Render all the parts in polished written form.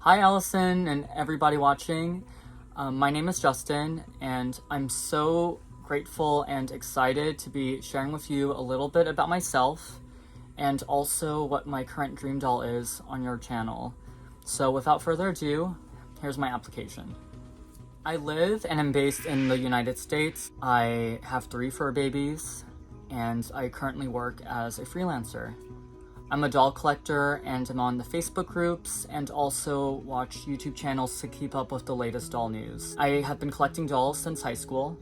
Hi Allison and everybody watching. My name is Justin and I'm so grateful and excited to be sharing with you a little bit about myself and also what my current dream doll is on your channel. So without further ado, here's my application. I live and am based in the United States. I have 3 fur babies and I currently work as a freelancer. I'm a doll collector and I'm on the Facebook groups and also watch YouTube channels to keep up with the latest doll news. I have been collecting dolls since high school,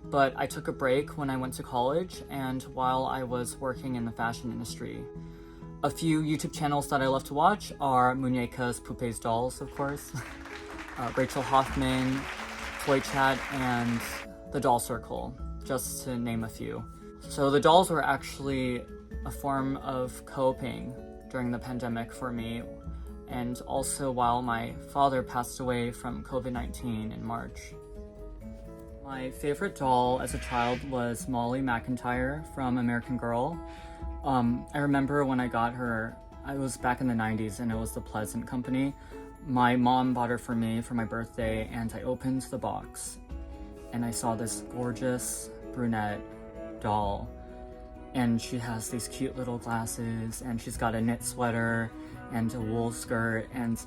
but I took a break when I went to college and while I was working in the fashion industry. A few YouTube channels that I love to watch are Muñecas, Poupées dolls, of course, Rachel Hoffman, Toy Chat, and The Doll Circle, just to name a few. So the dolls were actually a form of coping during the pandemic for me, and also while my father passed away from COVID-19 in March. My favorite doll as a child was Molly McIntyre from American Girl. I remember when I got her, I was back in the 90s and it was the Pleasant Company. My mom bought her for me for my birthday and I opened the box and I saw this gorgeous brunette doll. And she has these cute little glasses and she's got a knit sweater and a wool skirt, and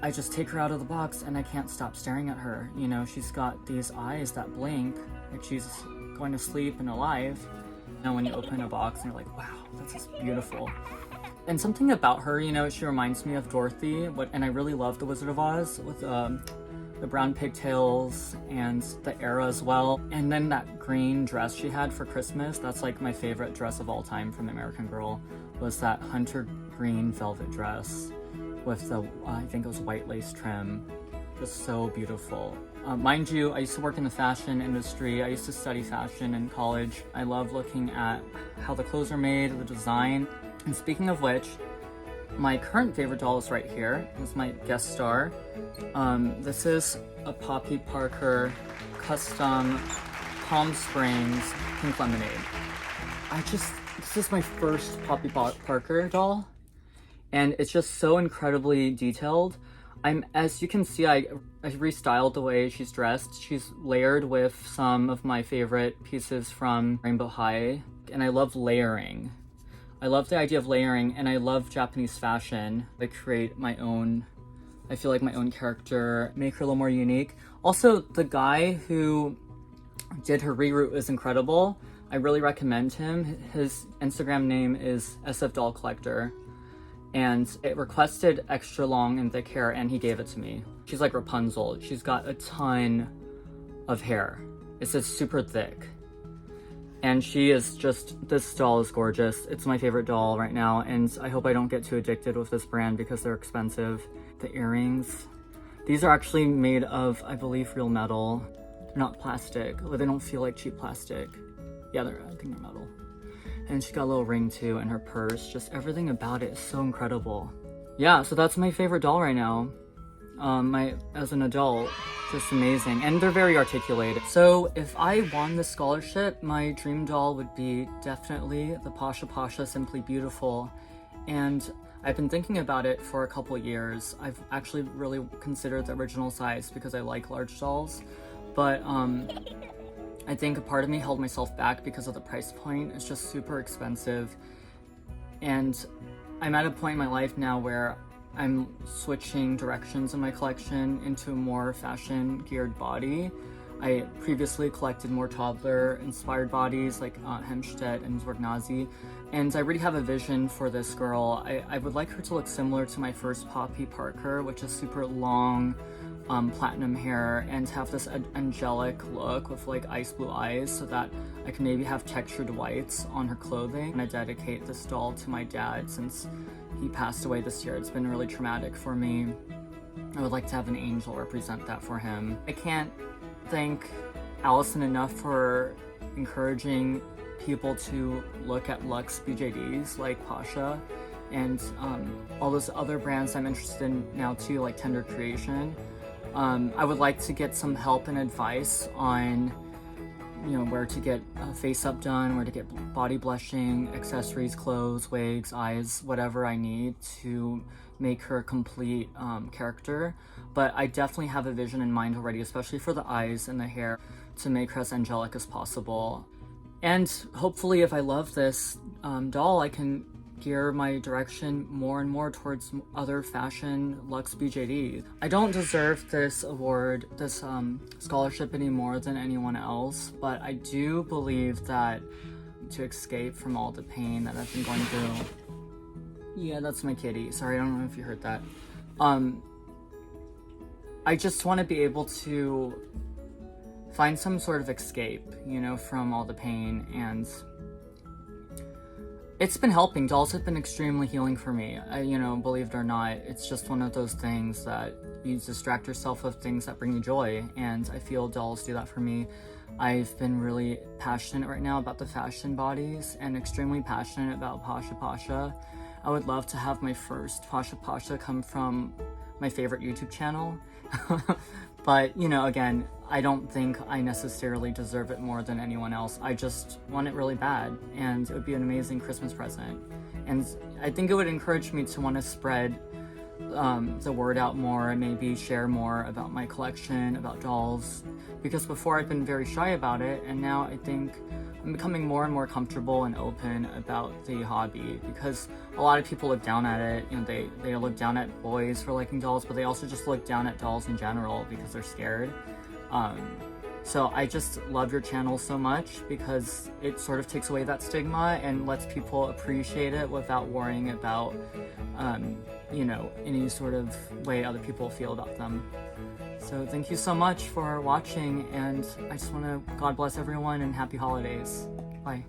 I just take her out of the box and I can't stop staring at her. You know, she's got these eyes that blink like she's going to sleep and alive. You know, when you open a box and you're like, wow, that's just beautiful. And something about her, you know, she reminds me of Dorothy, and I really love The Wizard of Oz with the brown pigtails and the era as well. And then that green dress she had for Christmas, that's like my favorite dress of all time from American Girl, was that hunter green velvet dress with the, I think it was white lace trim. Just so beautiful. Mind you, I used to work in the fashion industry. I used to study fashion in college. I love looking at how the clothes are made, the design. And speaking of which, my current favorite doll is right here. This is my guest star. This is a Poppy Parker custom Palm Springs pink lemonade. This is my first Poppy Parker doll, and it's just so incredibly detailed. As you can see, I restyled the way she's dressed. She's layered with some of my favorite pieces from Rainbow High, and I love layering. I love the idea of layering, and I love Japanese fashion. I create my own, I feel like my own character, make her a little more unique. Also, the guy who did her reroute is incredible. I really recommend him. His Instagram name is SF Doll Collector, and it requested extra long and thick hair, and he gave it to me. She's like Rapunzel. She's got a ton of hair. It's just super thick. And she is just, this doll is gorgeous. It's my favorite doll right now, and I hope I don't get too addicted with this brand because they're expensive. The earrings, these are actually made of, I believe, real metal. They're not plastic, but they don't feel like cheap plastic. Yeah, I think they're metal. And she got a little ring too, and her purse, just everything about it is so incredible. Yeah, so that's my favorite doll right now. As an adult, just amazing, and they're very articulated. So if I won the scholarship, my dream doll would be definitely the Pasha Pasha Simply Beautiful, and I've been thinking about it for a couple years. I've actually really considered the original size because I like large dolls, but I think a part of me held myself back because of the price point. It's just super expensive, and I'm at a point in my life now where I'm switching directions in my collection into a more fashion-geared body. I previously collected more toddler-inspired bodies like Hemstedt and Zwergnazi, and I really have a vision for this girl. I would like her to look similar to my first Poppy Parker, which is super long, platinum hair, and have this angelic look with like ice blue eyes, so that I can maybe have textured whites on her clothing. And I dedicate this doll to my dad since he passed away this year. It's been really traumatic for me. I would like to have an angel represent that for him. I can't thank Allison enough for encouraging people to look at luxe BJDs like Pasha and all those other brands I'm interested in now too, like Tender Creation. I would like to get some help and advice on, you know, where to get face up done, where to get body blushing, accessories, clothes, wigs, eyes, whatever I need to make her a complete character, but I definitely have a vision in mind already, especially for the eyes and the hair, to make her as angelic as possible. And hopefully if I love this doll, I can gear my direction more and more towards other fashion luxe BJD. I don't deserve this award, this scholarship any more than anyone else, but I do believe that to escape from all the pain that I've been going through. Yeah, that's my kitty. Sorry, I don't know if you heard that. I just want to be able to find some sort of escape, you know, from all the pain, and it's been helping. Dolls have been extremely healing for me. You know, believe it or not, it's just one of those things that you distract yourself with things that bring you joy, and I feel dolls do that for me. I've been really passionate right now about the fashion bodies and extremely passionate about Pasha Pasha. I would love to have my first Pasha Pasha come from my favorite YouTube channel. But, you know, again, I don't think I necessarily deserve it more than anyone else. I just want it really bad, and it would be an amazing Christmas present. And I think it would encourage me to want to spread the word out more and maybe share more about my collection, about dolls, because before I've been very shy about it, and now I think I'm becoming more and more comfortable and open about the hobby, because a lot of people look down at it. You know, they look down at boys for liking dolls, but they also just look down at dolls in general because they're scared. So I just love your channel so much because it sort of takes away that stigma and lets people appreciate it without worrying about, you know, any sort of way other people feel about them. So thank you so much for watching, and I just want to God bless everyone and happy holidays. Bye.